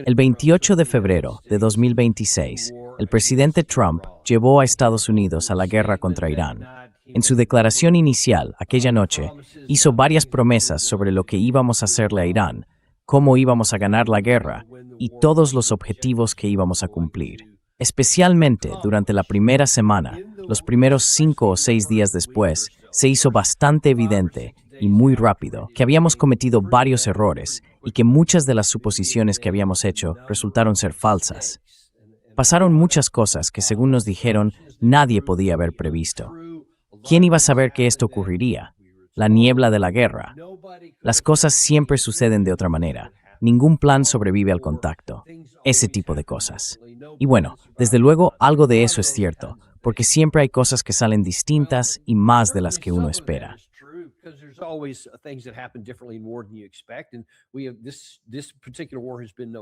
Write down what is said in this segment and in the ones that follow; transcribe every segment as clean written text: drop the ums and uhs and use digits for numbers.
El 28 de febrero de 2026, el presidente Trump llevó a Estados Unidos a la guerra contra Irán. En su declaración inicial, aquella noche, hizo varias promesas sobre lo que íbamos a hacerle a Irán, cómo íbamos a ganar la guerra y todos los objetivos que íbamos a cumplir. Especialmente durante la primera semana, los primeros 5 o 6 días después, se hizo bastante evidente y muy rápido que habíamos cometido varios errores y que muchas de las suposiciones que habíamos hecho resultaron ser falsas. Pasaron muchas cosas que, según nos dijeron, nadie podía haber previsto. ¿Quién iba a saber que esto ocurriría? La niebla de la guerra. Las cosas siempre suceden de otra manera. Ningún plan sobrevive al contacto. Ese tipo de cosas. Y bueno, desde luego algo de eso es cierto, porque siempre hay cosas que salen distintas y más de las que uno espera.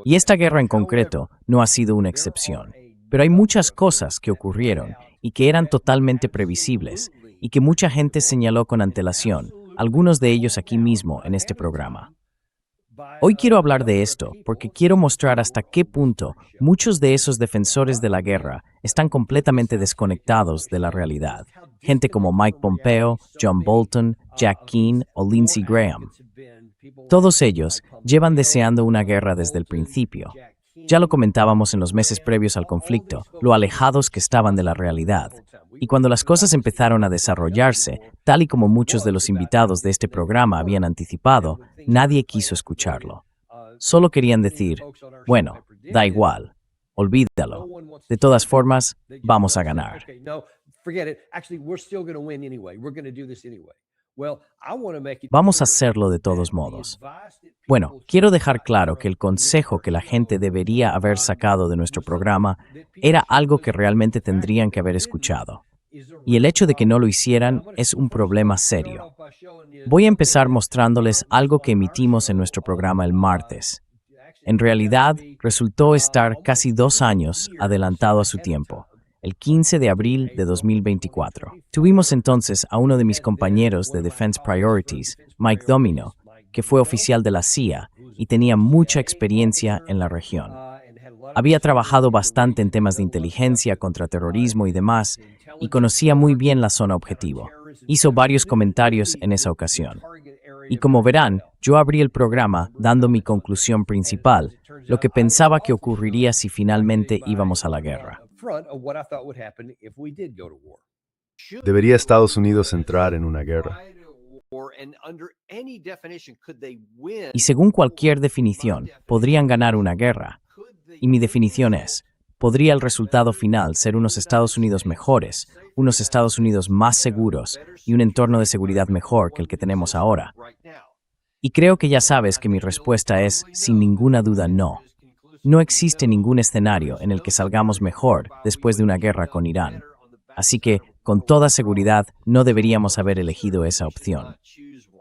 Y esta guerra en concreto no ha sido una excepción. Pero hay muchas cosas que ocurrieron y que eran totalmente previsibles y que mucha gente señaló con antelación, algunos de ellos aquí mismo en este programa. Hoy quiero hablar de esto porque quiero mostrar hasta qué punto muchos de esos defensores de la guerra están completamente desconectados de la realidad. Gente como Mike Pompeo, John Bolton, Jack Keane o Lindsey Graham. Todos ellos llevan deseando una guerra desde el principio. Ya lo comentábamos en los meses previos al conflicto, lo alejados que estaban de la realidad. Y cuando las cosas empezaron a desarrollarse, tal y como muchos de los invitados de este programa habían anticipado, nadie quiso escucharlo. Solo querían decir, bueno, da igual, olvídalo. De todas formas, vamos a ganar. Vamos a hacerlo de todos modos. Bueno, quiero dejar claro que el consejo que la gente debería haber sacado de nuestro programa era algo que realmente tendrían que haber escuchado. Y el hecho de que no lo hicieran es un problema serio. Voy a empezar mostrándoles algo que emitimos en nuestro programa el martes. En realidad, resultó estar casi 2 años adelantado a su tiempo. El 15 de abril de 2024. Tuvimos entonces a uno de mis compañeros de Defense Priorities, Mike Domino, que fue oficial de la CIA y tenía mucha experiencia en la región. Había trabajado bastante en temas de inteligencia, contraterrorismo y demás, y conocía muy bien la zona objetivo. Hizo varios comentarios en esa ocasión. Y como verán, yo abrí el programa dando mi conclusión principal, lo que pensaba que ocurriría si finalmente íbamos a la guerra. ¿Debería Estados Unidos entrar en una guerra? Y según cualquier definición, podrían ganar una guerra. Y mi definición es, ¿podría el resultado final ser unos Estados Unidos mejores, unos Estados Unidos más seguros y un entorno de seguridad mejor que el que tenemos ahora? Y creo que ya sabes que mi respuesta es, sin ninguna duda, no. No existe ningún escenario en el que salgamos mejor después de una guerra con Irán. Así que, con toda seguridad, no deberíamos haber elegido esa opción.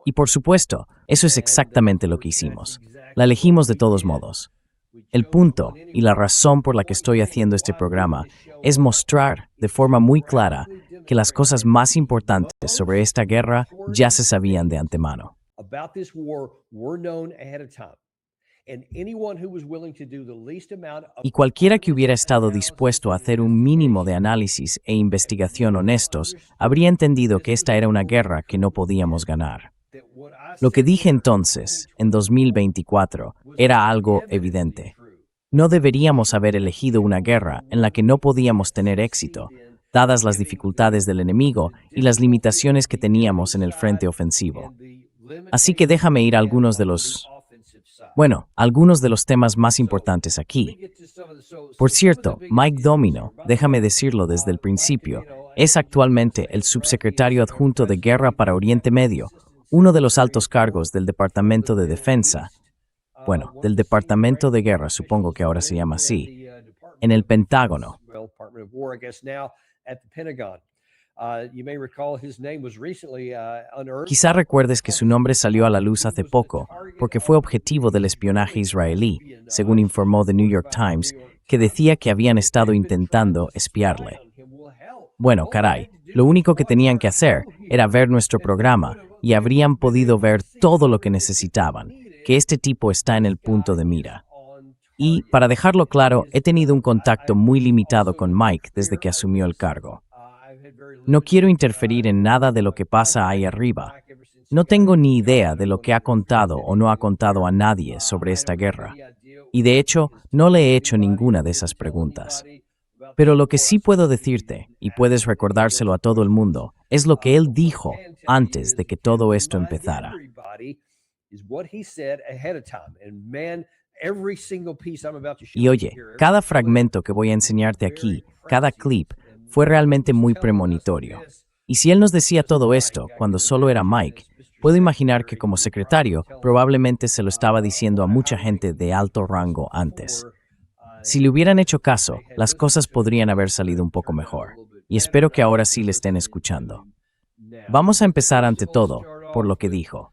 Y por supuesto, eso es exactamente lo que hicimos. La elegimos de todos modos. El punto y la razón por la que estoy haciendo este programa es mostrar de forma muy clara que las cosas más importantes sobre esta guerra ya se sabían de antemano. Y cualquiera que hubiera estado dispuesto a hacer un mínimo de análisis e investigación honestos habría entendido que esta era una guerra que no podíamos ganar. Lo que dije entonces, en 2024, era algo evidente. No deberíamos haber elegido una guerra en la que no podíamos tener éxito, dadas las dificultades del enemigo y las limitaciones que teníamos en el frente ofensivo. Así que déjame ir a algunos de los temas más importantes aquí. Por cierto, Mike Domino, déjame decirlo desde el principio, es actualmente el subsecretario adjunto de Guerra para Oriente Medio, uno de los altos cargos del Departamento de Defensa, del Departamento de Guerra, supongo que ahora se llama así, en el Pentágono. Quizá recuerdes que su nombre salió a la luz hace poco porque fue objetivo del espionaje israelí, según informó The New York Times, que decía que habían estado intentando espiarle. Bueno, caray, lo único que tenían que hacer era ver nuestro programa y habrían podido ver todo lo que necesitaban, que este tipo está en el punto de mira. Y, para dejarlo claro, he tenido un contacto muy limitado con Mike desde que asumió el cargo. No quiero interferir en nada de lo que pasa ahí arriba. No tengo ni idea de lo que ha contado o no ha contado a nadie sobre esta guerra. Y de hecho, no le he hecho ninguna de esas preguntas. Pero lo que sí puedo decirte, y puedes recordárselo a todo el mundo, es lo que él dijo antes de que todo esto empezara. Y oye, cada fragmento que voy a enseñarte aquí, cada clip, fue realmente muy premonitorio. Y si él nos decía todo esto cuando solo era Mike, puedo imaginar que como secretario probablemente se lo estaba diciendo a mucha gente de alto rango antes. Si le hubieran hecho caso, las cosas podrían haber salido un poco mejor. Y espero que ahora sí le estén escuchando. Vamos a empezar ante todo por lo que dijo.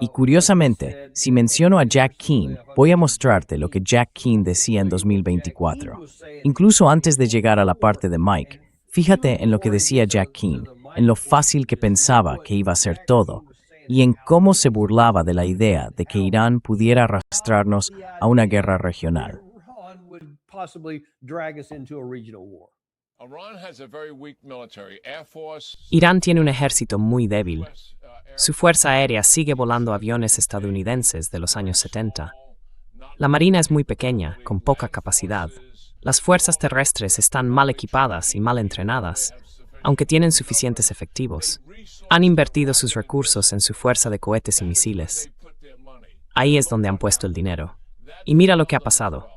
Y curiosamente, si menciono a Jack Keane, voy a mostrarte lo que Jack Keane decía en 2024. Incluso antes de llegar a la parte de Mike, fíjate en lo que decía Jack Keane, en lo fácil que pensaba que iba a ser todo, y en cómo se burlaba de la idea de que Irán pudiera arrastrarnos a una guerra regional. Irán tiene un ejército muy débil. Su fuerza aérea sigue volando aviones estadounidenses de los años 70. La marina es muy pequeña, con poca capacidad. Las fuerzas terrestres están mal equipadas y mal entrenadas, aunque tienen suficientes efectivos. Han invertido sus recursos en su fuerza de cohetes y misiles. Ahí es donde han puesto el dinero. Y mira lo que ha pasado.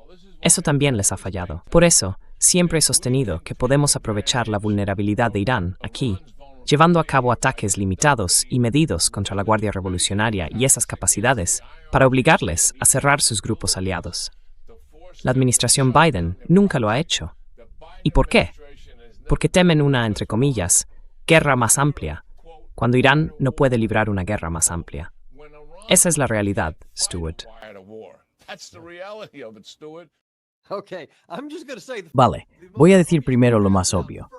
Eso también les ha fallado. Por eso, siempre he sostenido que podemos aprovechar la vulnerabilidad de Irán aquí, llevando a cabo ataques limitados y medidos contra la Guardia Revolucionaria y esas capacidades, para obligarles a cerrar sus grupos aliados. La administración Biden nunca lo ha hecho. ¿Y por qué? Porque temen una, entre comillas, guerra más amplia, cuando Irán no puede librar una guerra más amplia. Esa es la realidad, Stuart. Vale, voy a decir primero lo más obvio.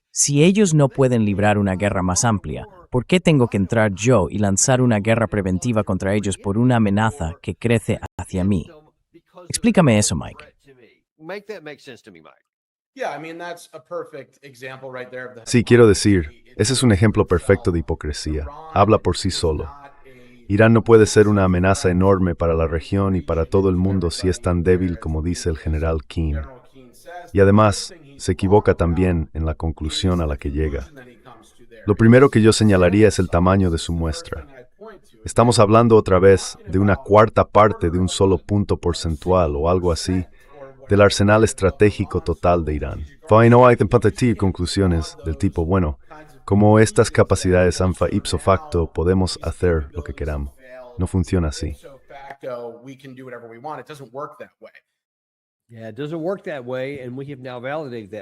Si ellos no pueden librar una guerra más amplia, ¿por qué tengo que entrar yo y lanzar una guerra preventiva contra ellos por una amenaza que crece hacia mí? Explícame eso, Mike. Sí, quiero decir, ese es un ejemplo perfecto de hipocresía. Habla por sí solo. Irán no puede ser una amenaza enorme para la región y para todo el mundo si es tan débil como dice el general Keane. Y además, se equivoca también en la conclusión a la que llega. Lo primero que yo señalaría es el tamaño de su muestra. Estamos hablando otra vez de una cuarta parte de un solo punto porcentual o algo así del arsenal estratégico total de Irán. No hay que conclusiones del tipo, bueno, como estas capacidades ipso facto podemos hacer lo que queramos. No funciona así.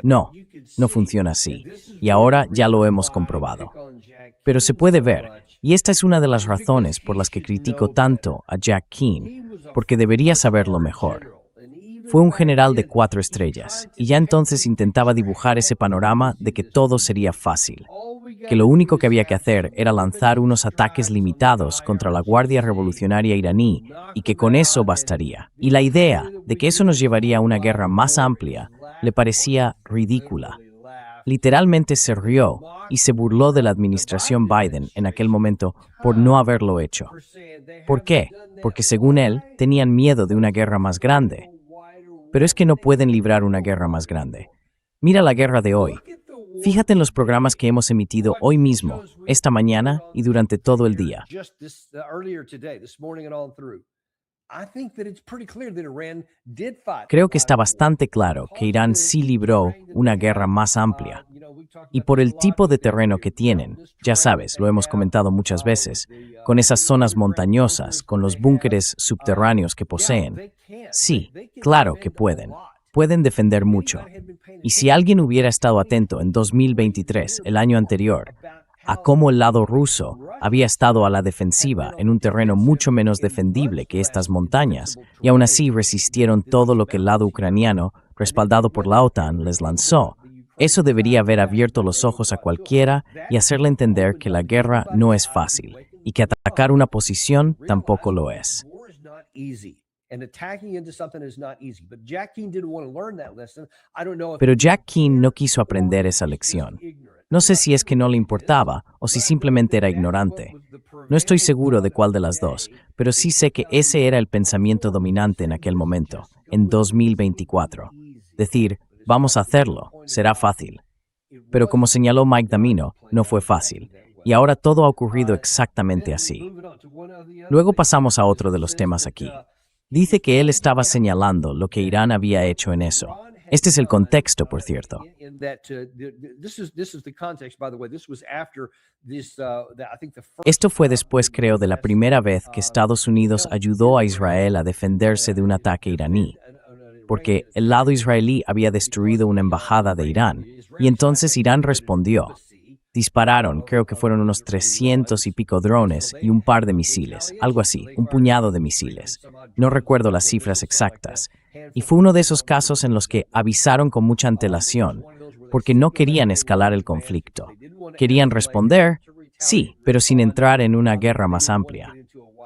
No, no funciona así. Y ahora ya lo hemos comprobado. Pero se puede ver, y esta es una de las razones por las que critico tanto a Jack Keane, porque debería saberlo mejor. Fue un general de 4 estrellas, y ya entonces intentaba dibujar ese panorama de que todo sería fácil, que lo único que había que hacer era lanzar unos ataques limitados contra la Guardia Revolucionaria iraní, y que con eso bastaría. Y la idea de que eso nos llevaría a una guerra más amplia le parecía ridícula. Literalmente se rió y se burló de la administración Biden en aquel momento por no haberlo hecho. ¿Por qué? Porque según él, tenían miedo de una guerra más grande. Pero es que no pueden librar una guerra más grande. Mira la guerra de hoy. Fíjate en los programas que hemos emitido hoy mismo, esta mañana y durante todo el día. Creo que está bastante claro que Irán sí libró una guerra más amplia. Y por el tipo de terreno que tienen, ya sabes, lo hemos comentado muchas veces, con esas zonas montañosas, con los búnkeres subterráneos que poseen, sí, claro que pueden. Pueden defender mucho. Y si alguien hubiera estado atento en 2023, el año anterior, a cómo el lado ruso había estado a la defensiva en un terreno mucho menos defendible que estas montañas, y aún así resistieron todo lo que el lado ucraniano, respaldado por la OTAN, les lanzó, eso debería haber abierto los ojos a cualquiera y hacerle entender que la guerra no es fácil, y que atacar una posición tampoco lo es. Pero Jack Keane no quiso aprender esa lección. No sé si es que no le importaba o si simplemente era ignorante. No estoy seguro de cuál de las dos, pero sí sé que ese era el pensamiento dominante en aquel momento, en 2024. Decir, vamos a hacerlo, será fácil. Pero como señaló Mike Damino, no fue fácil. Y ahora todo ha ocurrido exactamente así. Luego pasamos a otro de los temas aquí. Dice que él estaba señalando lo que Irán había hecho en eso. Este es el contexto, por cierto. Esto fue después, creo, de la primera vez que Estados Unidos ayudó a Israel a defenderse de un ataque iraní, porque el lado israelí había destruido una embajada de Irán, y entonces Irán respondió. Dispararon, creo que fueron unos 300 y pico drones y un par de misiles, algo así, un puñado de misiles. No recuerdo las cifras exactas. Y fue uno de esos casos en los que avisaron con mucha antelación, porque no querían escalar el conflicto. Querían responder, sí, pero sin entrar en una guerra más amplia.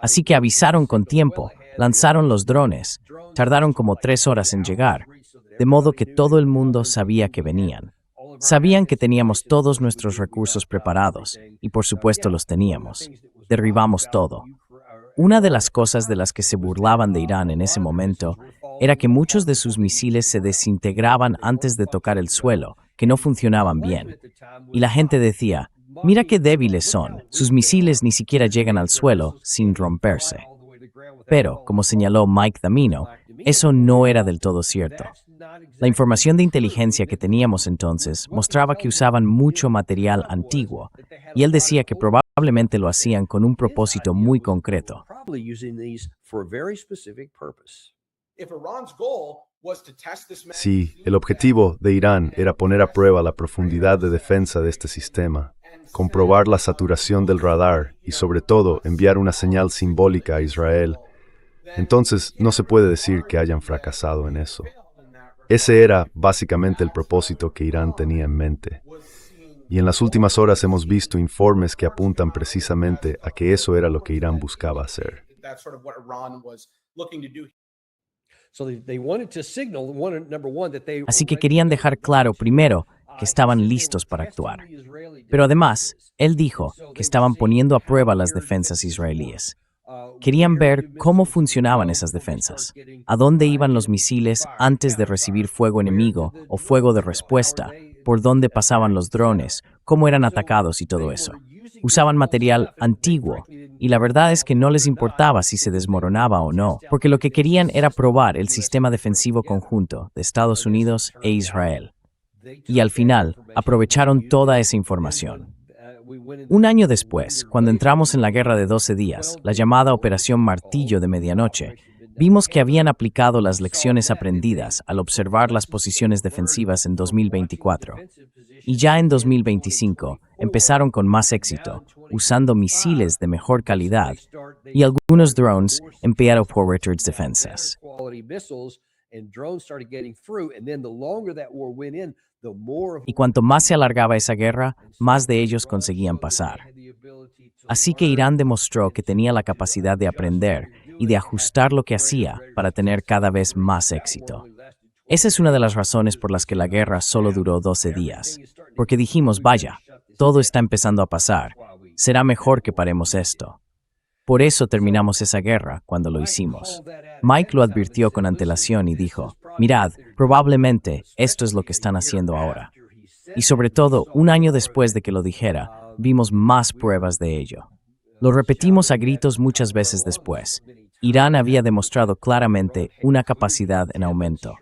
Así que avisaron con tiempo, lanzaron los drones, tardaron como 3 horas en llegar, de modo que todo el mundo sabía que venían. Sabían que teníamos todos nuestros recursos preparados, y por supuesto los teníamos. Derribamos todo. Una de las cosas de las que se burlaban de Irán en ese momento era que muchos de sus misiles se desintegraban antes de tocar el suelo, que no funcionaban bien. Y la gente decía, mira qué débiles son, sus misiles ni siquiera llegan al suelo sin romperse. Pero, como señaló Mike Damino, eso no era del todo cierto. La información de inteligencia que teníamos entonces mostraba que usaban mucho material antiguo, y él decía que probablemente lo hacían con un propósito muy concreto. Sí, el objetivo de Irán era poner a prueba la profundidad de defensa de este sistema, comprobar la saturación del radar y, sobre todo, enviar una señal simbólica a Israel. Entonces, no se puede decir que hayan fracasado en eso. Ese era básicamente el propósito que Irán tenía en mente. Y en las últimas horas hemos visto informes que apuntan precisamente a que eso era lo que Irán buscaba hacer. Así que querían dejar claro, primero, que estaban listos para actuar. Pero además, él dijo que estaban poniendo a prueba las defensas israelíes. Querían ver cómo funcionaban esas defensas, a dónde iban los misiles antes de recibir fuego enemigo o fuego de respuesta, por dónde pasaban los drones, cómo eran atacados y todo eso. Usaban material antiguo, y la verdad es que no les importaba si se desmoronaba o no, porque lo que querían era probar el sistema defensivo conjunto de Estados Unidos e Israel. Y al final, aprovecharon toda esa información. Un año después, cuando entramos en la guerra de 12 días, la llamada Operación Martillo de Medianoche, vimos que habían aplicado las lecciones aprendidas al observar las posiciones defensivas en 2024. Y ya en 2025 empezaron con más éxito, usando misiles de mejor calidad y algunos drones en Peado por Richards defensas. Y cuanto más se alargaba esa guerra, más de ellos conseguían pasar. Así que Irán demostró que tenía la capacidad de aprender y de ajustar lo que hacía para tener cada vez más éxito. Esa es una de las razones por las que la guerra solo duró 12 días, porque dijimos, vaya, todo está empezando a pasar, será mejor que paremos esto. Por eso terminamos esa guerra cuando lo hicimos. Mike lo advirtió con antelación y dijo, mirad, probablemente esto es lo que están haciendo ahora. Y sobre todo, un año después de que lo dijera, vimos más pruebas de ello. Lo repetimos a gritos muchas veces después. Irán había demostrado claramente una capacidad en aumento.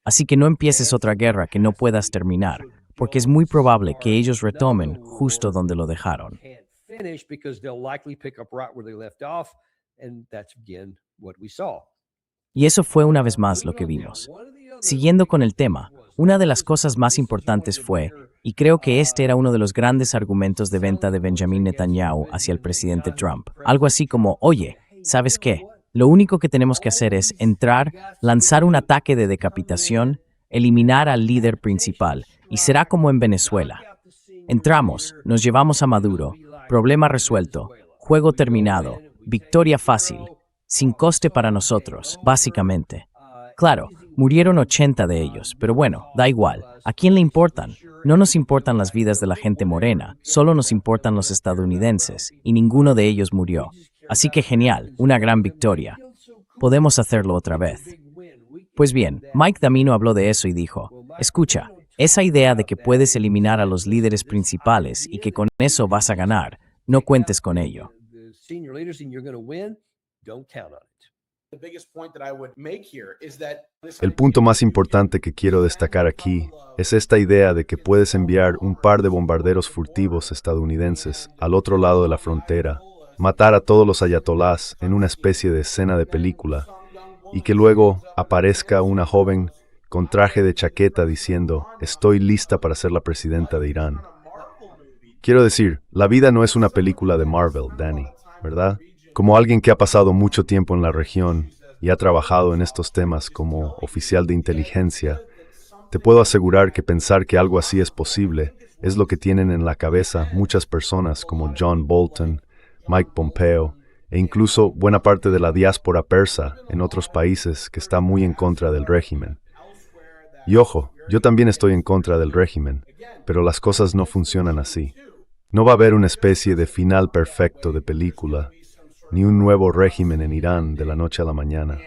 Así que no empieces otra guerra que no puedas terminar, porque es muy probable que ellos retomen justo donde lo dejaron. Y eso fue una vez más lo que vimos. Siguiendo con el tema, una de las cosas más importantes fue, y creo que este era uno de los grandes argumentos de venta de Benjamin Netanyahu hacia el presidente Trump, algo así como, oye, ¿sabes qué? Lo único que tenemos que hacer es entrar, lanzar un ataque de decapitación, eliminar al líder principal, y será como en Venezuela. Entramos, nos llevamos a Maduro, problema resuelto, juego terminado, victoria fácil. sin coste para nosotros, básicamente. Claro, murieron 80 de ellos, pero bueno, da igual. ¿A quién le importan? No nos importan las vidas de la gente morena, solo nos importan los estadounidenses, y ninguno de ellos murió. Así que genial, una gran victoria. Podemos hacerlo otra vez. Pues bien, Mike Damino habló de eso y dijo, escucha, esa idea de que puedes eliminar a los líderes principales y que con eso vas a ganar, no cuentes con ello. El punto más importante que quiero destacar aquí es esta idea de que puedes enviar un par de bombarderos furtivos estadounidenses al otro lado de la frontera, matar a todos los ayatolás en una especie de escena de película, y que luego aparezca una joven con traje de chaqueta diciendo, estoy lista para ser la presidenta de Irán. Quiero decir, la vida no es una película de Marvel, Danny, ¿verdad? Como alguien que ha pasado mucho tiempo en la región y ha trabajado en estos temas como oficial de inteligencia, te puedo asegurar que pensar que algo así es posible es lo que tienen en la cabeza muchas personas como John Bolton, Mike Pompeo e incluso buena parte de la diáspora persa en otros países que está muy en contra del régimen. Y ojo, yo también estoy en contra del régimen, pero las cosas no funcionan así. No va a haber una especie de final perfecto de película, ni un nuevo régimen en Irán de la noche a la mañana.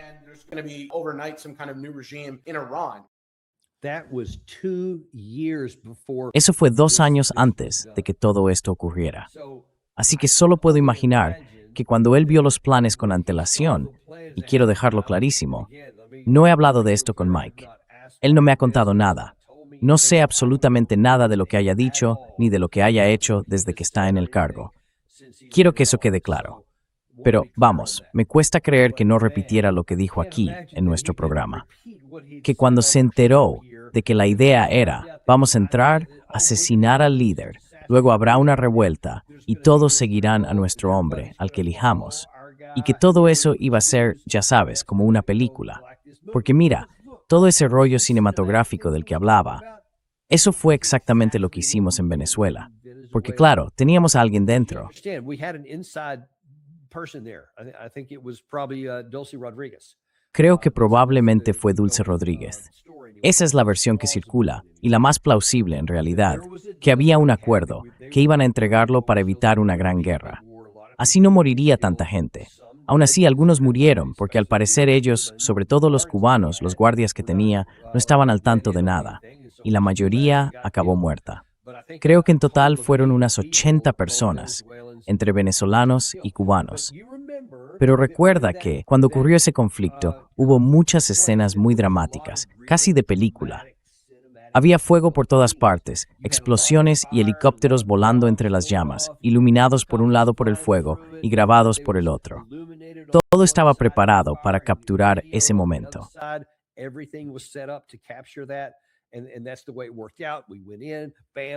Eso fue 2 años antes de que todo esto ocurriera. Así que solo puedo imaginar que cuando él vio los planes con antelación, y quiero dejarlo clarísimo, no he hablado de esto con Mike. Él no me ha contado nada. No sé absolutamente nada de lo que haya dicho ni de lo que haya hecho desde que está en el cargo. Quiero que eso quede claro. Pero, vamos, me cuesta creer que no repitiera lo que dijo aquí, en nuestro programa. Que cuando se enteró de que la idea era, vamos a entrar, asesinar al líder, luego habrá una revuelta y todos seguirán a nuestro hombre, al que elijamos. Y que todo eso iba a ser, ya sabes, como una película. Porque mira, todo ese rollo cinematográfico del que hablaba, eso fue exactamente lo que hicimos en Venezuela. Porque claro, teníamos a alguien dentro. Creo que probablemente fue Dulce Rodríguez. Esa es la versión que circula, y la más plausible en realidad, que había un acuerdo, que iban a entregarlo para evitar una gran guerra. Así no moriría tanta gente. Aún así, algunos murieron, porque al parecer ellos, sobre todo los cubanos, los guardias que tenía, no estaban al tanto de nada, y la mayoría acabó muerta. Creo que en total fueron unas 80 personas, entre venezolanos y cubanos. Pero recuerda que, cuando ocurrió ese conflicto, hubo muchas escenas muy dramáticas, casi de película. Había fuego por todas partes, explosiones y helicópteros volando entre las llamas, iluminados por un lado por el fuego y grabados por el otro. Todo estaba preparado para capturar ese momento.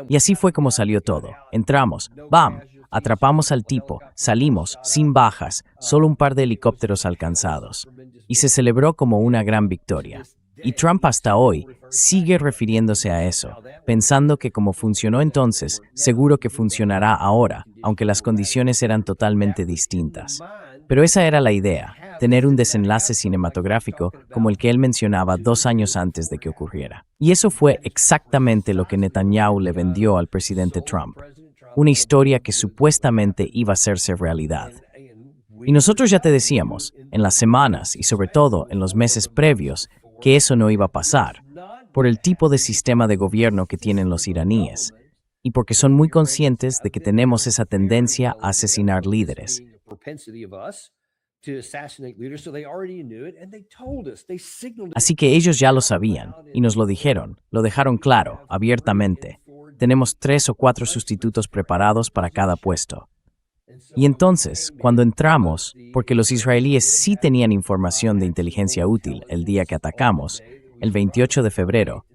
Y así fue como salió todo. Entramos, ¡bam! Atrapamos al tipo, salimos, sin bajas, solo un par de helicópteros alcanzados. Y se celebró como una gran victoria. Y Trump hasta hoy sigue refiriéndose a eso, pensando que como funcionó entonces, seguro que funcionará ahora, aunque las condiciones eran totalmente distintas. Pero esa era la idea, tener un desenlace cinematográfico como el que él mencionaba 2 años antes de que ocurriera. Y eso fue exactamente lo que Netanyahu le vendió al presidente Trump. Una historia que supuestamente iba a hacerse realidad. Y nosotros ya te decíamos, en las semanas y sobre todo en los meses previos, que eso no iba a pasar, por el tipo de sistema de gobierno que tienen los iraníes, y porque son muy conscientes de que tenemos esa tendencia a asesinar líderes. Así que ellos ya lo sabían, y nos lo dijeron, lo dejaron claro, abiertamente. Tenemos 3 o 4 sustitutos preparados para cada puesto. Y entonces, cuando entramos, porque los israelíes sí tenían información de inteligencia útil el día que atacamos, el 28 de febrero,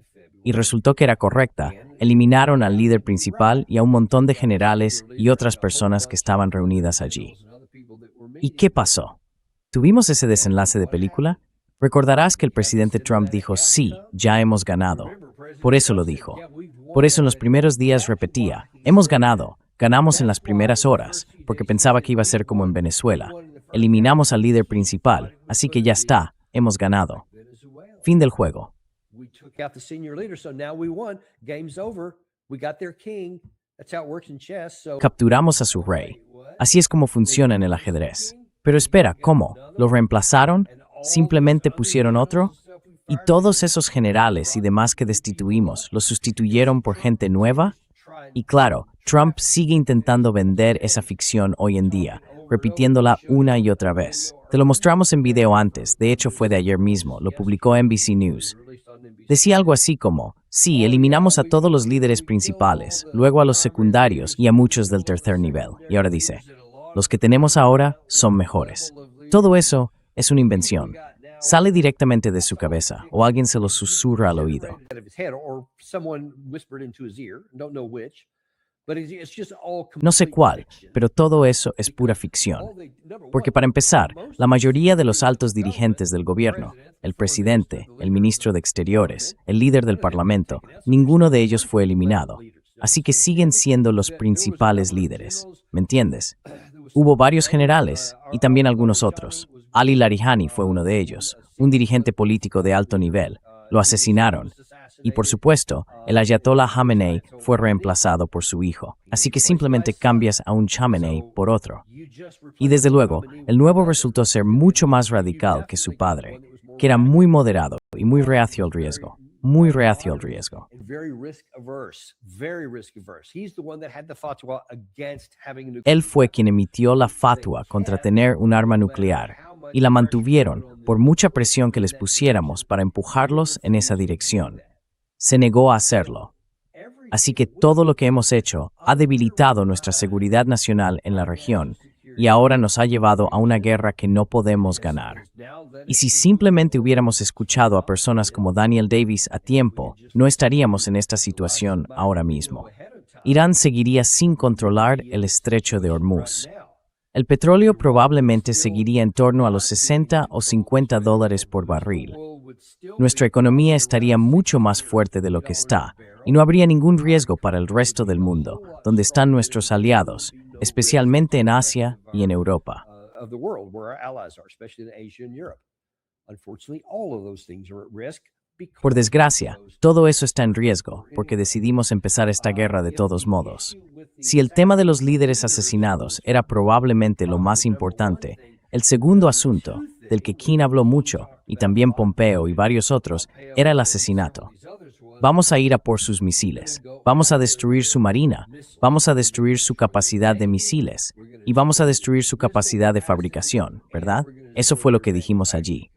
y resultó que era correcta, eliminaron al líder principal y a un montón de generales y otras personas que estaban reunidas allí. ¿Y qué pasó? ¿Tuvimos ese desenlace de película? Recordarás que el presidente Trump dijo, sí, ya hemos ganado. Por eso lo dijo. Por eso en los primeros días repetía, hemos ganado. Ganamos en las primeras horas, porque pensaba que iba a ser como en Venezuela. eliminamos al líder principal, así que ya está, hemos ganado. Fin del juego. We took out the senior leader, so now we won. Game's over. We got their king. That's how it works in chess. So Capturamos a su rey. Así es como funciona en el ajedrez. Pero espera, ¿cómo? ¿Lo reemplazaron? ¿Simplemente pusieron otro? ¿Y todos esos generales y demás que destituimos los sustituyeron por gente nueva? Y claro, Trump sigue intentando vender esa ficción hoy en día, repitiéndola una y otra vez. Te lo mostramos en video antes, de hecho fue de ayer mismo, lo publicó NBC News. Decía algo así como, sí, eliminamos a todos los líderes principales, luego a los secundarios y a muchos del tercer nivel. Y ahora dice, los que tenemos ahora son mejores. Todo eso es una invención. Sale directamente de su cabeza o alguien se lo susurra al oído. out of his head, or someone whispered into his ear. Don't know which, but it's just all No sé complete cuál, fiction. pero todo eso es pura ficción. Porque para empezar, la mayoría de los altos dirigentes del gobierno, el presidente, el ministro de Exteriores, el líder del parlamento, ninguno de ellos fue eliminado. Así que siguen siendo los principales líderes. ¿Me entiendes? Hubo varios generales y también algunos otros. Ali Larijani fue uno de ellos, un dirigente político de alto nivel. Lo asesinaron. Y por supuesto, el Ayatollah Khamenei fue reemplazado por su hijo. Así que simplemente cambias a un Khamenei por otro. Y desde luego, el nuevo resultó ser mucho más radical que su padre, que era muy moderado y muy reacio al riesgo. Muy reacio al riesgo. And very risk averse. Very risk averse. He's the one that had the fatwa against having a nuclear. Él fue quien emitió la fatwa contra tener un arma nuclear y la mantuvieron por mucha presión que les pusiéramos para empujarlos en esa dirección. Se negó a hacerlo. Así que todo lo que hemos hecho ha debilitado nuestra seguridad nacional en la región y ahora nos ha llevado a una guerra que no podemos ganar. Y si simplemente hubiéramos escuchado a personas como Daniel Davis a tiempo, no estaríamos en esta situación ahora mismo. Irán seguiría sin controlar el estrecho de Hormuz. El petróleo probablemente seguiría en torno a los 60 o 50 dólares por barril. Nuestra economía estaría mucho más fuerte de lo que está, y no habría ningún riesgo para el resto del mundo, donde están nuestros aliados, especialmente en Asia y en Europa. Of the world, where our allies are, especially in Asia and Europe. Unfortunately, all of those things are at risk. Por desgracia, todo eso está en riesgo, porque decidimos empezar esta guerra de todos modos. Si el tema de los líderes asesinados era probablemente lo más importante, el segundo asunto, del que King habló mucho, y también Pompeo y varios otros, era el asesinato. Vamos a ir a por sus misiles, vamos a destruir su marina, vamos a destruir su capacidad de misiles, y vamos a destruir su capacidad de fabricación, ¿verdad? Eso fue lo que dijimos allí.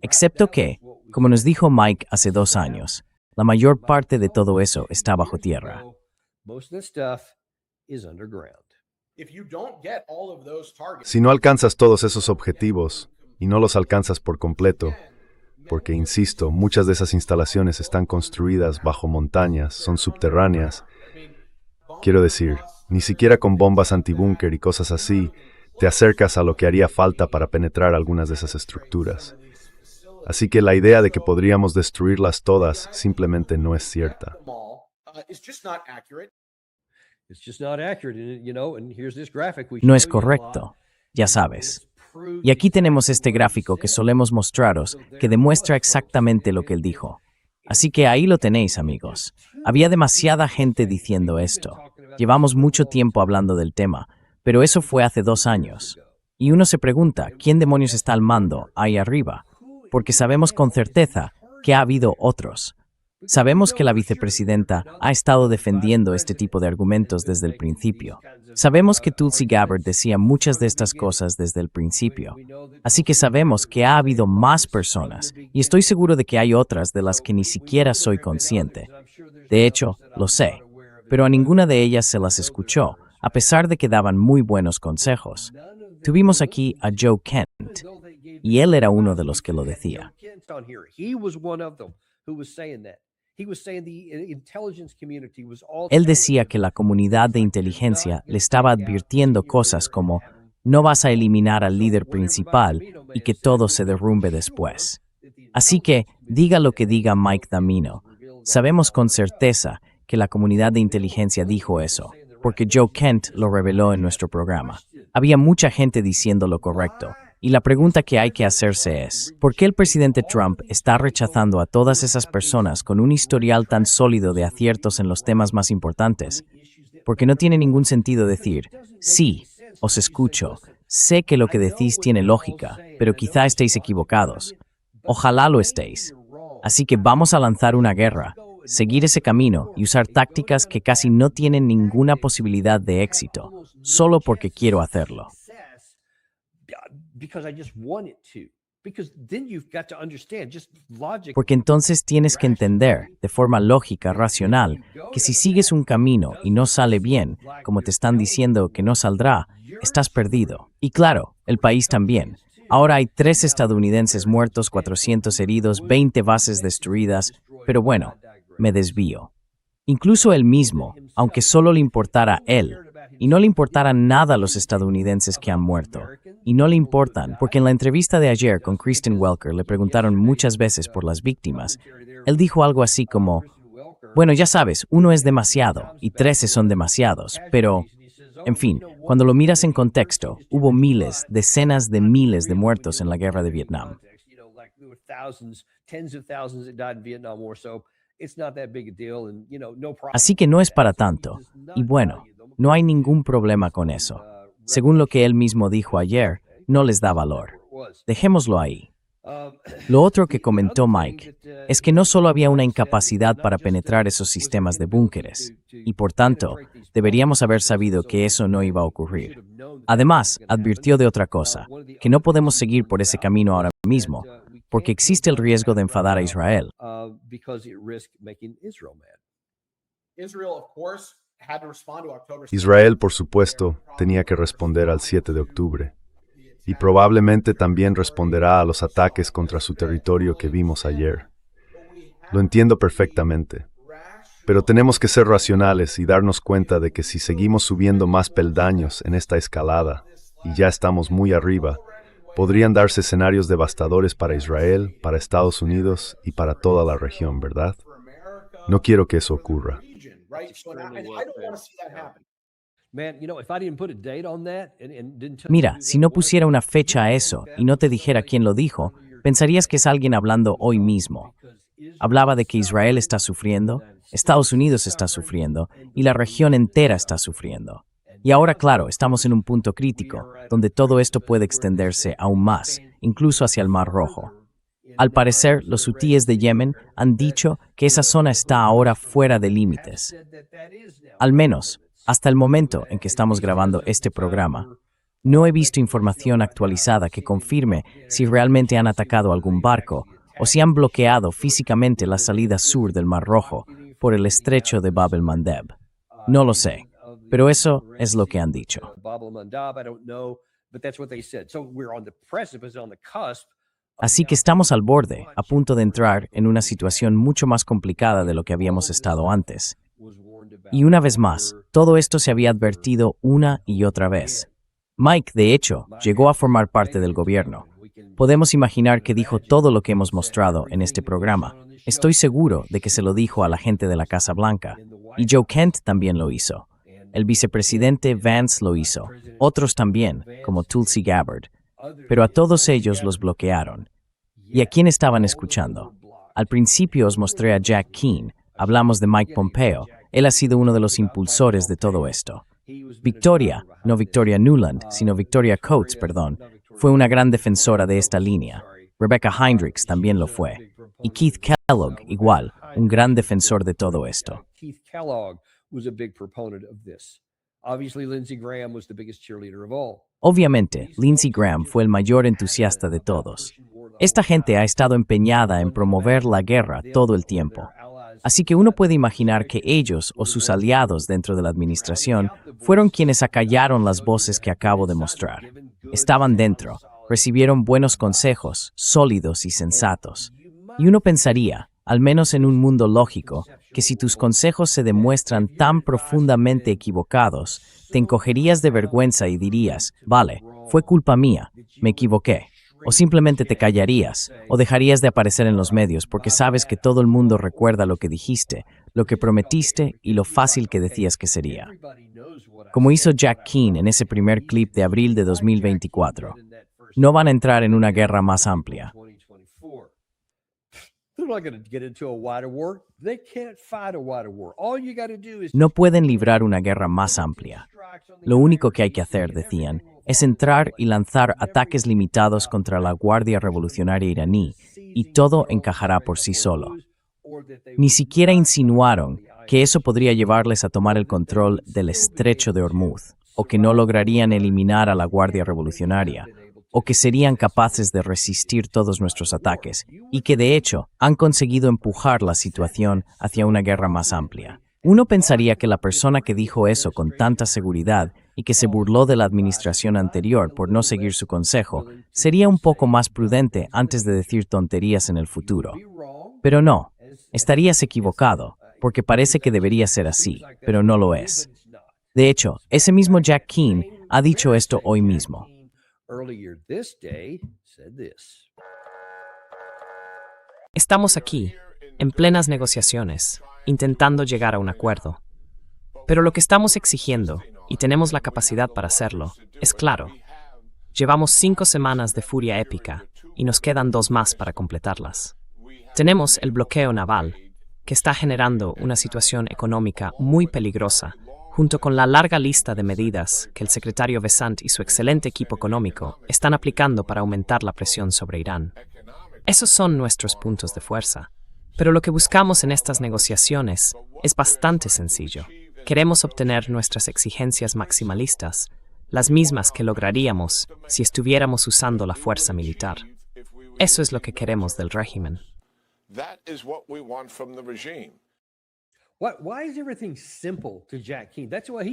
Excepto que, como nos dijo Mike hace 2 años, la mayor parte de todo eso está bajo tierra. Most of this stuff is underground. Si no alcanzas todos esos objetivos, y no los alcanzas por completo, porque, insisto, muchas de esas instalaciones están construidas bajo montañas, son subterráneas. Quiero decir, ni siquiera con bombas antibúnker y cosas así, te acercas a lo que haría falta para penetrar algunas de esas estructuras. Así que la idea de que podríamos destruirlas todas simplemente no es cierta. It's just not accurate, and here's this graphic we No es show you a lot. correcto, ya sabes. Y aquí tenemos este gráfico que solemos mostraros, que demuestra exactamente lo que él dijo. Así que ahí lo tenéis, amigos. Había demasiada gente diciendo esto. Llevamos mucho tiempo hablando del tema, pero eso fue hace 2 años. Y uno se pregunta, ¿quién demonios está al mando ahí arriba? Porque sabemos con certeza que ha habido otros. Sabemos que la vicepresidenta ha estado defendiendo este tipo de argumentos desde el principio. Sabemos que Tulsi Gabbard decía muchas de estas cosas desde el principio. Así que sabemos que ha habido más personas, y estoy seguro de que hay otras de las que ni siquiera soy consciente. De hecho, lo sé, pero a ninguna de ellas se las escuchó, a pesar de que daban muy buenos consejos. Tuvimos aquí a Joe Kent, y él era uno de los que lo decía. Él decía que la comunidad de inteligencia le estaba advirtiendo cosas como no vas a eliminar al líder principal y que todo se derrumbe después. Así que, diga lo que diga Mike Damino, sabemos con certeza que la comunidad de inteligencia dijo eso. porque Joe Kent lo reveló en nuestro programa. Había mucha gente diciendo lo correcto. Y la pregunta que hay que hacerse es, ¿por qué el presidente Trump está rechazando a todas esas personas con un historial tan sólido de aciertos en los temas más importantes? Porque no tiene ningún sentido decir, sí, os escucho, sé que lo que decís tiene lógica, pero quizá estéis equivocados. Ojalá lo estéis. Así que vamos a lanzar una guerra, seguir ese camino y usar tácticas que casi no tienen ninguna posibilidad de éxito, solo porque quiero hacerlo. Porque entonces tienes que entender, de forma lógica, racional, que si sigues un camino y no sale bien, como te están diciendo que no saldrá, estás perdido. Y claro, el país también. Ahora hay 3 estadounidenses muertos, 400 heridos, 20 bases destruidas, pero bueno, me desvío. Incluso él mismo, aunque solo le importara él, y no le importaran nada a los estadounidenses que han muerto. Y no le importan, porque en la entrevista de ayer con Kristen Welker le preguntaron muchas veces por las víctimas. Él dijo algo así como, bueno, ya sabes, 1 es demasiado y 13 son demasiados, pero, en fin, cuando lo miras en contexto, hubo miles, decenas de miles de muertos en la guerra de Vietnam. Así que no es para tanto. Y bueno, no hay ningún problema con eso. Según lo que él mismo dijo ayer, no les da valor. Dejémoslo ahí. Lo otro que comentó Mike es que no solo había una incapacidad para penetrar esos sistemas de búnkeres, y por tanto, deberíamos haber sabido que eso no iba a ocurrir. Además, advirtió de otra cosa, que no podemos seguir por ese camino ahora mismo, porque existe el riesgo de enfadar a Israel. Israel, por supuesto, tenía que responder al 7 de octubre, y probablemente también responderá a los ataques contra su territorio que vimos ayer. Lo entiendo perfectamente, pero tenemos que ser racionales y darnos cuenta de que si seguimos subiendo más peldaños en esta escalada, y ya estamos muy arriba, podrían darse escenarios devastadores para Israel, para Estados Unidos y para toda la región, ¿verdad? No quiero que eso ocurra. Mira, si no pusiera una fecha a eso y no te dijera quién lo dijo, pensarías que es alguien hablando hoy mismo. Hablaba de que Israel está sufriendo, Estados Unidos está sufriendo y la región entera está sufriendo. Y ahora, claro, estamos en un punto crítico, donde todo esto puede extenderse aún más, incluso hacia el Mar Rojo. Al parecer, los hutíes de Yemen han dicho que esa zona está ahora fuera de límites. Al menos, hasta el momento en que estamos grabando este programa, no he visto información actualizada que confirme si realmente han atacado algún barco o si han bloqueado físicamente la salida sur del Mar Rojo por el estrecho de Bab el-Mandeb. No lo sé, pero eso es lo que han dicho. Así que estamos al borde, a punto de entrar en una situación mucho más complicada de lo que habíamos estado antes. Y una vez más, todo esto se había advertido una y otra vez. Mike, de hecho, llegó a formar parte del gobierno. Podemos imaginar que dijo todo lo que hemos mostrado en este programa. Estoy seguro de que se lo dijo a la gente de la Casa Blanca. Y Joe Kent también lo hizo. El vicepresidente Vance lo hizo. Otros también, como Tulsi Gabbard. Pero a todos ellos los bloquearon. ¿Y a quién estaban escuchando? Al principio os mostré a Jack Keane. Hablamos de Mike Pompeo. Él ha sido uno de los impulsores de todo esto. Victoria, no Victoria Nuland, sino Victoria Coates, fue una gran defensora de esta línea. Rebecca Hendricks también lo fue. Y Keith Kellogg, igual, un gran defensor de todo esto. Obviamente, Lindsey Graham fue el mayor entusiasta de todos. Esta gente ha estado empeñada en promover la guerra todo el tiempo. Así que uno puede imaginar que ellos o sus aliados dentro de la administración fueron quienes acallaron las voces que acabo de mostrar. Estaban dentro, recibieron buenos consejos, sólidos y sensatos. Y uno pensaría, al menos en un mundo lógico, que si tus consejos se demuestran tan profundamente equivocados, te encogerías de vergüenza y dirías, vale, fue culpa mía, me equivoqué. o simplemente te callarías, o dejarías de aparecer en los medios porque sabes que todo el mundo recuerda lo que dijiste, lo que prometiste y lo fácil que decías que sería. Como hizo Jack Keane en ese primer clip de abril de 2024. No van a entrar en una guerra más amplia. No pueden librar una guerra más amplia. Lo único que hay que hacer, decían, es entrar y lanzar ataques limitados contra la Guardia Revolucionaria iraní, y todo encajará por sí solo. Ni siquiera insinuaron que eso podría llevarles a tomar el control del Estrecho de Hormuz, o que no lograrían eliminar a la Guardia Revolucionaria, o que serían capaces de resistir todos nuestros ataques, y que de hecho han conseguido empujar la situación hacia una guerra más amplia. Uno pensaría que la persona que dijo eso con tanta seguridad y que se burló de la administración anterior por no seguir su consejo, sería un poco más prudente antes de decir tonterías en el futuro. Pero no, estarías equivocado, porque parece que debería ser así, pero no lo es. De hecho, ese mismo Jack Keane ha dicho esto hoy mismo. Estamos aquí, en plenas negociaciones, intentando llegar a un acuerdo. Pero lo que estamos exigiendo, y tenemos la capacidad para hacerlo, es claro. Llevamos 5 semanas de furia épica, y nos quedan 2 más para completarlas. Tenemos el bloqueo naval, que está generando una situación económica muy peligrosa, junto con la larga lista de medidas que el secretario Besant y su excelente equipo económico están aplicando para aumentar la presión sobre Irán. Esos son nuestros puntos de fuerza. Pero lo que buscamos en estas negociaciones es bastante sencillo. Queremos obtener nuestras exigencias maximalistas, las mismas que lograríamos si estuviéramos usando la fuerza militar. Eso es lo que queremos del régimen.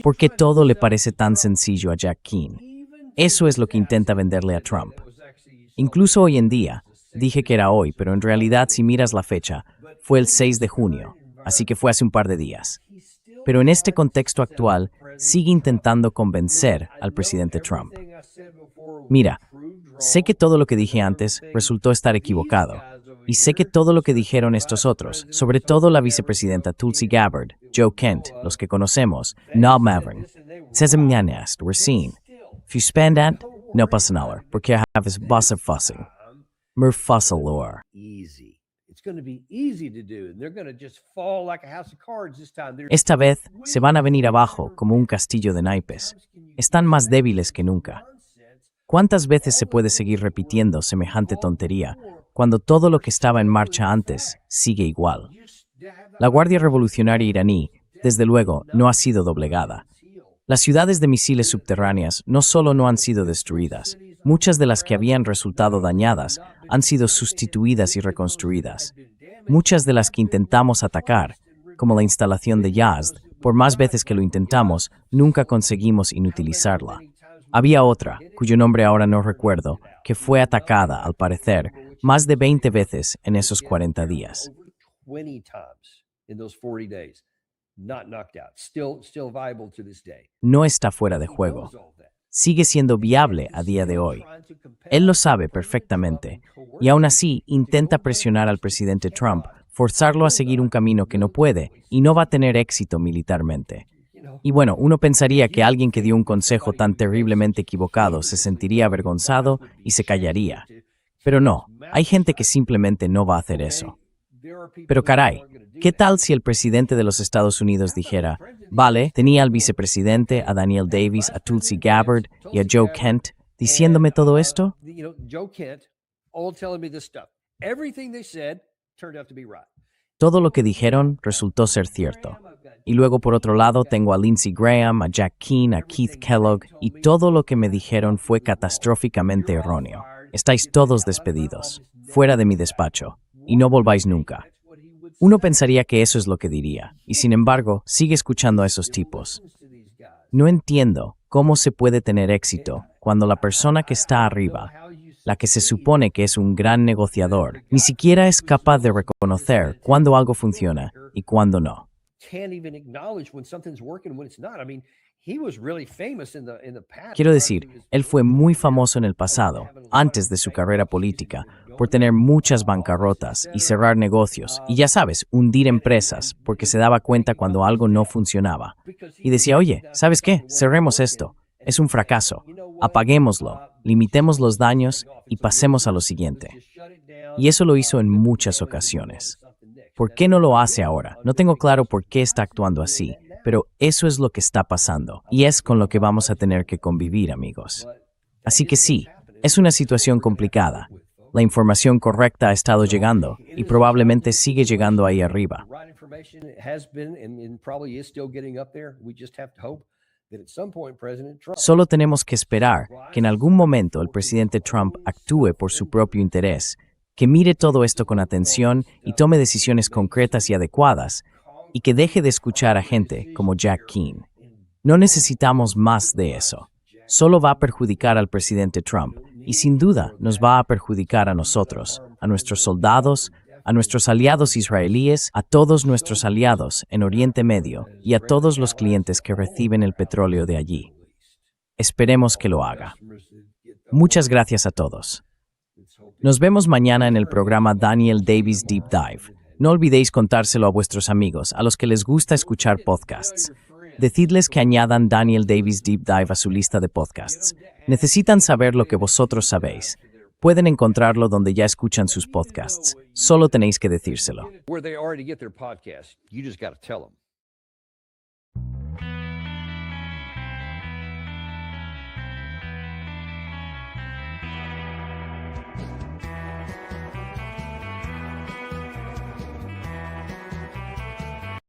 ¿Por qué todo le parece tan sencillo a Jack Keane? Eso es lo que intenta venderle a Trump. Incluso hoy en día, dije que era hoy, pero en realidad si miras la fecha, fue el 6 de junio, así que fue hace un par de días. Pero en este contexto actual, sigue intentando convencer al presidente Trump. Mira, sé que todo lo que dije antes resultó estar equivocado, y sé que todo lo que dijeron estos otros, sobre todo la vicepresidenta Tulsi Gabbard, Joe Kent, los que conocemos, Nob Mavern, Sesam Nyanast, we're seen. If you spend that, no pasa nada, porque I have his boss of fussing. Mer fussalor. Esta vez se van a venir abajo como un castillo de naipes. Están más débiles que nunca. ¿Cuántas veces se puede seguir repitiendo semejante tontería cuando todo lo que estaba en marcha antes sigue igual? La Guardia Revolucionaria iraní, desde luego, no ha sido doblegada. Las ciudades de misiles subterráneas no solo no han sido destruidas, muchas de las que habían resultado dañadas han sido sustituidas y reconstruidas. Muchas de las que intentamos atacar, como la instalación de Yazd, por más veces que lo intentamos, nunca conseguimos inutilizarla. Había otra, cuyo nombre ahora no recuerdo, que fue atacada, al parecer, más de 20 veces en esos 40 días. No está fuera de juego. Sigue siendo viable a día de hoy. Él lo sabe perfectamente, y aún así intenta presionar al presidente Trump, forzarlo a seguir un camino que no puede y no va a tener éxito militarmente. Y bueno, uno pensaría que alguien que dio un consejo tan terriblemente equivocado se sentiría avergonzado y se callaría. Pero no, hay gente que simplemente no va a hacer eso. Pero caray, ¿qué tal si el presidente de los Estados Unidos dijera, vale, tenía al vicepresidente, a Daniel Davis, a Tulsi Gabbard y a Joe Kent diciéndome todo esto? Todo lo que dijeron resultó ser cierto. Y luego por otro lado tengo a Lindsey Graham, a Jack Keane, a Keith Kellogg, y todo lo que me dijeron fue catastróficamente erróneo. Estáis todos despedidos, fuera de mi despacho, y no volváis nunca. Uno pensaría que eso es lo que diría, y sin embargo, sigue escuchando a esos tipos. No entiendo cómo se puede tener éxito cuando la persona que está arriba, la que se supone que es un gran negociador, ni siquiera es capaz de reconocer cuándo algo funciona y cuándo no. Quiero decir, él fue muy famoso en el pasado, antes de su carrera política, por tener muchas bancarrotas y cerrar negocios, y ya sabes, hundir empresas, porque se daba cuenta cuando algo no funcionaba. Y decía, oye, ¿sabes qué? Cerremos esto. Es un fracaso. Apaguémoslo, limitemos los daños y pasemos a lo siguiente. Y eso lo hizo en muchas ocasiones. ¿Por qué no lo hace ahora? No tengo claro por qué está actuando así, pero eso es lo que está pasando, y es con lo que vamos a tener que convivir, amigos. Así que sí, es una situación complicada. La información correcta ha estado llegando, y probablemente sigue llegando ahí arriba. Solo tenemos que esperar que en algún momento el presidente Trump actúe por su propio interés, que mire todo esto con atención y tome decisiones concretas y adecuadas, y que deje de escuchar a gente como Jack Keane. No necesitamos más de eso. Solo va a perjudicar al presidente Trump, y sin duda nos va a perjudicar a nosotros, a nuestros soldados, a nuestros aliados israelíes, a todos nuestros aliados en Oriente Medio y a todos los clientes que reciben el petróleo de allí. Esperemos que lo haga. Muchas gracias a todos. Nos vemos mañana en el programa Daniel Davis Deep Dive. No olvidéis contárselo a vuestros amigos, a los que les gusta escuchar podcasts. Decidles que añadan Daniel Davis Deep Dive a su lista de podcasts. Necesitan saber lo que vosotros sabéis. Pueden encontrarlo donde ya escuchan sus podcasts. Solo tenéis que decírselo. Where they already get their podcast. You just got to tell them.